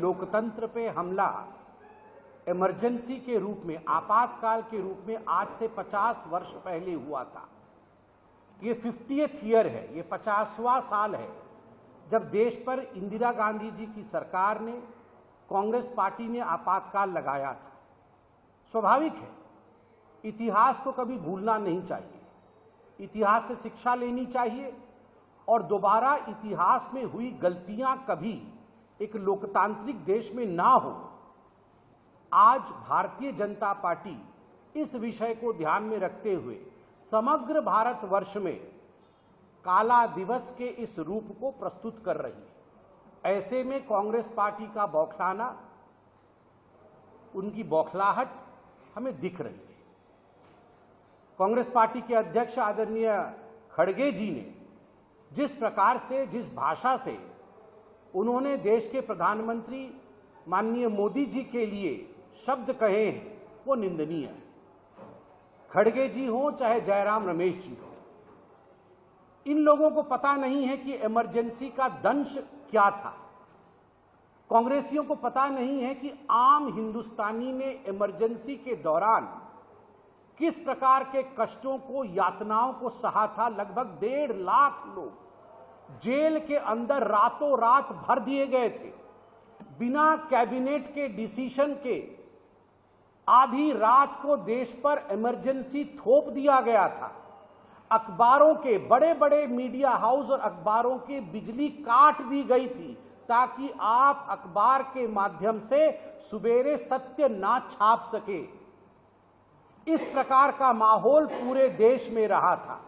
लोकतंत्र पे हमला इमरजेंसी के रूप में, आपातकाल के रूप में आज से 50 वर्ष पहले हुआ था। ये 50th ईयर है, ये 50वां साल है जब देश पर इंदिरा गांधी जी की सरकार ने, कांग्रेस पार्टी ने आपातकाल लगाया था। स्वाभाविक है, इतिहास को कभी भूलना नहीं चाहिए, इतिहास से शिक्षा लेनी चाहिए और दोबारा इतिहास में हुई गलतियां कभी एक लोकतांत्रिक देश में ना हो। आज भारतीय जनता पार्टी इस विषय को ध्यान में रखते हुए समग्र भारतवर्ष में काला दिवस के इस रूप को प्रस्तुत कर रही है। ऐसे में कांग्रेस पार्टी का बौखलाना, उनकी बौखलाहट हमें दिख रही है। कांग्रेस पार्टी के अध्यक्ष आदरणीय खड़गे जी ने जिस प्रकार से, जिस भाषा से उन्होंने देश के प्रधानमंत्री माननीय मोदी जी के लिए शब्द कहे हैं, वो निंदनीय है। खड़गे जी हो चाहे जयराम रमेश जी हो, इन लोगों को पता नहीं है कि इमरजेंसी का दंश क्या था। कांग्रेसियों को पता नहीं है कि आम हिंदुस्तानी ने इमरजेंसी के दौरान किस प्रकार के कष्टों को, यातनाओं को सहा था। लगभग 1.5 लाख लोग जेल के अंदर रातों रात भर दिए गए थे। बिना कैबिनेट के डिसीजन के आधी रात को देश पर इमरजेंसी थोप दिया गया था। अखबारों के, बड़े बड़े मीडिया हाउस और अखबारों की बिजली काट दी गई थी ताकि आप अखबार के माध्यम से सुबेरे सत्य ना छाप सके। इस प्रकार का माहौल पूरे देश में रहा था।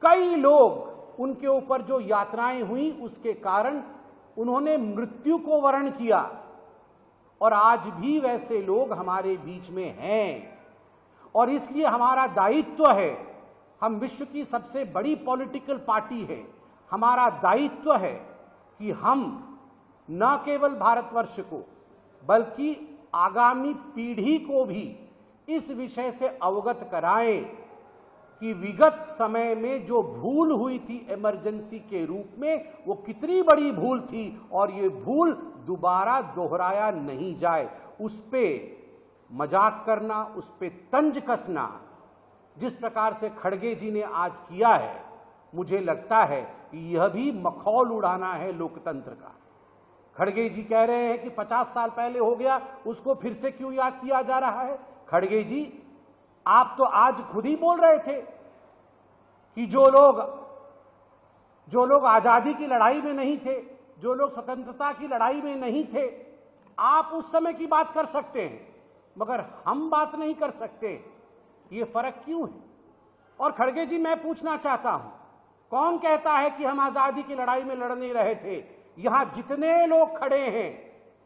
कई लोग, उनके ऊपर जो यातनाएं हुई उसके कारण उन्होंने मृत्यु को वरण किया और आज भी वैसे लोग हमारे बीच में हैं। और इसलिए हमारा दायित्व है, हम विश्व की सबसे बड़ी पॉलिटिकल पार्टी है, हमारा दायित्व है कि हम न केवल भारतवर्ष को बल्कि आगामी पीढ़ी को भी इस विषय से अवगत कराएं कि विगत समय में जो भूल हुई थी इमरजेंसी के रूप में, वो कितनी बड़ी भूल थी और ये भूल दोबारा दोहराया नहीं जाए। उस पे मजाक करना, उस पे तंज कसना, जिस प्रकार से खड़गे जी ने आज किया है, मुझे लगता है कि यह भी मखौल उड़ाना है लोकतंत्र का। खड़गे जी कह रहे हैं कि 50 साल पहले हो गया, उसको फिर से क्यों याद किया जा रहा है। खड़गे जी, आप तो आज खुद ही बोल रहे थे कि जो लोग आजादी की लड़ाई में नहीं थे, जो लोग स्वतंत्रता की लड़ाई में नहीं थे, आप उस समय की बात कर सकते हैं मगर हम बात नहीं कर सकते। ये फर्क क्यों है? और खड़गे जी, मैं पूछना चाहता हूं, कौन कहता है कि हम आजादी की लड़ाई में लड़ नहीं रहे थे? यहां जितने लोग खड़े हैं,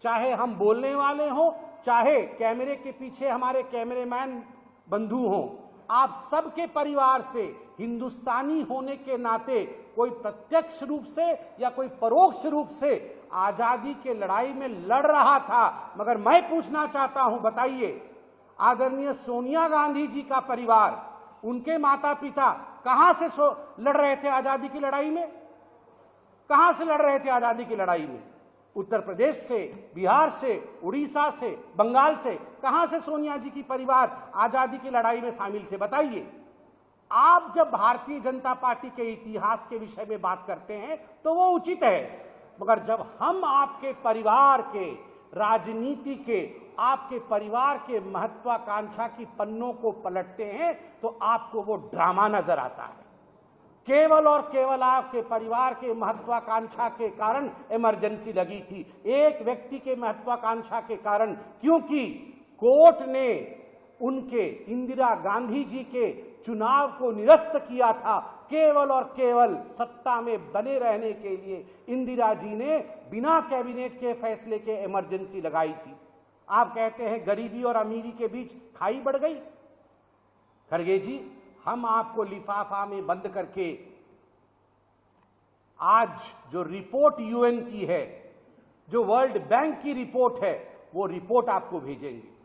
चाहे हम बोलने वाले हों, चाहे कैमरे के पीछे हमारे कैमरेमैन बंधु हों, आप सबके परिवार से हिंदुस्तानी होने के नाते कोई प्रत्यक्ष रूप से या कोई परोक्ष रूप से आजादी के लड़ाई में लड़ रहा था। मगर मैं पूछना चाहता हूं, बताइए, आदरणीय सोनिया गांधी जी का परिवार, उनके माता पिता कहां से लड़ रहे थे आजादी की लड़ाई में? कहां से लड़ रहे थे आजादी की लड़ाई में? उत्तर प्रदेश से, बिहार से, उड़ीसा से, बंगाल से, कहां से सोनिया जी की परिवार आजादी की लड़ाई में शामिल थे? बताइए। आप जब भारतीय जनता पार्टी के इतिहास के विषय में बात करते हैं तो वो उचित है, मगर जब हम आपके परिवार के, राजनीति के, आपके परिवार के महत्वाकांक्षा की पन्नों को पलटते हैं तो आपको वो ड्रामा नजर आता है। केवल और केवल आपके परिवार के महत्वाकांक्षा के कारण इमरजेंसी लगी थी, एक व्यक्ति के महत्वाकांक्षा के कारण, क्योंकि कोर्ट ने उनके, इंदिरा गांधी जी के चुनाव को निरस्त किया था। केवल और केवल सत्ता में बने रहने के लिए इंदिरा जी ने बिना कैबिनेट के फैसले के इमरजेंसी लगाई थी। आप कहते हैं गरीबी और अमीरी के बीच खाई बढ़ गई। खड़गे जी, हम आपको लिफाफा में बंद करके आज जो रिपोर्ट यूएन की है, जो वर्ल्ड बैंक की रिपोर्ट है, वो रिपोर्ट आपको भेजेंगे।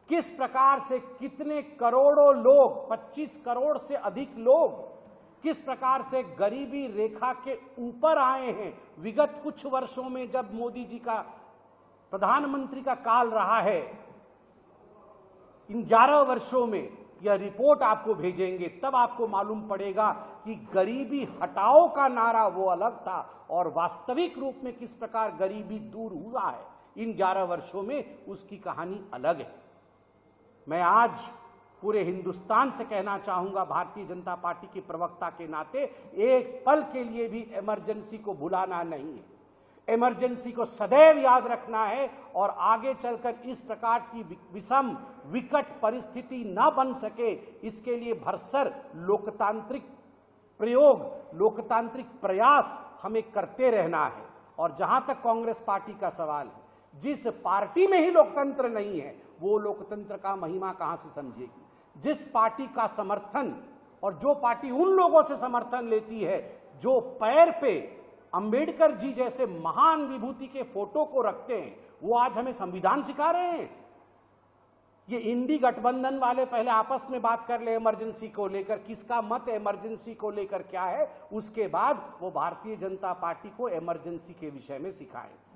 किस प्रकार से कितने करोड़ों लोग, 25 करोड़ से अधिक लोग किस प्रकार से गरीबी रेखा के ऊपर आए हैं। विगत कुछ वर्षों में जब मोदी जी का प्रधानमंत्री का काल रहा है, इन 11 वर्षों में यह रिपोर्ट आपको भेजेंगे, तब आपको मालूम पड़ेगा कि गरीबी हटाओ का नारा वो अलग था और वास्तविक रूप में किस प्रकार गरीबी दूर हुआ है इन 11 वर्षों में, उसकी कहानी अलग है। मैं आज पूरे हिंदुस्तान से कहना चाहूंगा, भारतीय जनता पार्टी के प्रवक्ता के नाते, एक पल के लिए भी इमरजेंसी को भुलाना नहीं है। इमरजेंसी को सदैव याद रखना है और आगे चलकर इस प्रकार की विषम विकट परिस्थिति न बन सके, इसके लिए भरसर लोकतांत्रिक प्रयोग, लोकतांत्रिक प्रयास हमें करते रहना है। और जहां तक कांग्रेस पार्टी का सवाल है, जिस पार्टी में ही लोकतंत्र नहीं है, वो लोकतंत्र का महिमा कहां से समझेगी। जिस पार्टी का समर्थन, और जो पार्टी उन लोगों से समर्थन लेती है जो पैर पे अंबेडकर जी जैसे महान विभूति के फोटो को रखते हैं, वो आज हमें संविधान सिखा रहे हैं। ये इंडी गठबंधन वाले पहले आपस में बात कर ले इमरजेंसी को लेकर, किसका मत इमरजेंसी को लेकर क्या है, उसके बाद वो भारतीय जनता पार्टी को इमरजेंसी के विषय में सिखाएं।